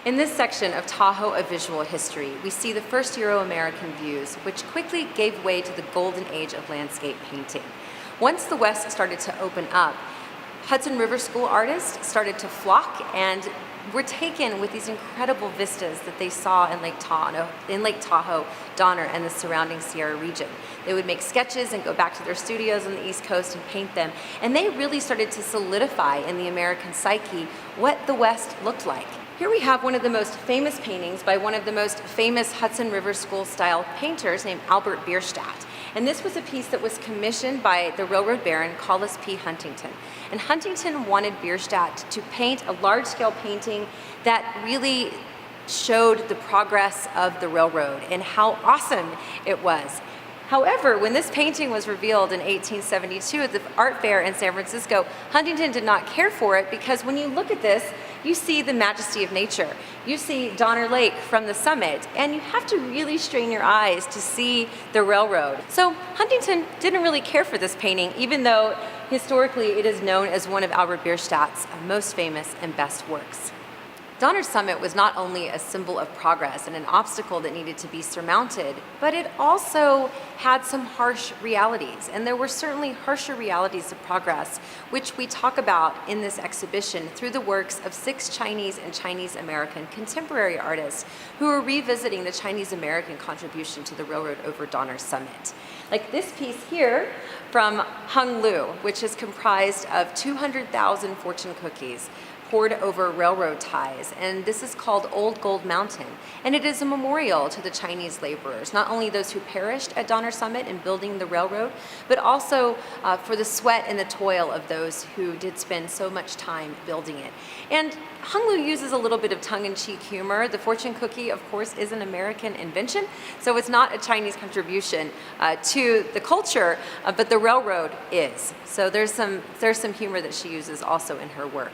In this section of Tahoe, A Visual History, we see the first Euro-American views, which quickly gave way to the golden age of landscape painting. Once the West started to open up, Hudson River School artists started to flock and were taken with these incredible vistas that they saw in Lake Tahoe, Donner, and the surrounding Sierra region. They would make sketches and go back to their studios on the East Coast and paint them, and they really started to solidify in the American psyche what the West looked like. Here we have one of the most famous paintings by one of the most famous Hudson River School style painters named Albert Bierstadt. And this was a piece that was commissioned by the railroad baron Collis P. Huntington. And Huntington wanted Bierstadt to paint a large-scale painting that really showed the progress of the railroad and how awesome it was. However, when this painting was revealed in 1872 at the art fair in San Francisco, Huntington did not care for it because when you look at this, you see the majesty of nature. You see Donner Lake from the summit, and you have to really strain your eyes to see the railroad. So Huntington didn't really care for this painting, even though historically it is known as one of Albert Bierstadt's most famous and best works. Donner Summit was not only a symbol of progress and an obstacle that needed to be surmounted, but it also had some harsh realities. And there were certainly harsher realities of progress, which we talk about in this exhibition through the works of 6 Chinese and Chinese American contemporary artists who are revisiting the Chinese American contribution to the railroad over Donner Summit. Like this piece here from Hung Lu, which is comprised of 200,000 fortune cookies poured over railroad ties, and this is called Old Gold Mountain, and it is a memorial to the Chinese laborers, not only those who perished at Donner Summit in building the railroad, but also for the sweat and the toil of those who did spend so much time building it. And Hung Lu uses a little bit of tongue-in-cheek humor. The fortune cookie, of course, is an American invention, so it's not a Chinese contribution to the culture, but the railroad is. So there's some humor that she uses also in her work.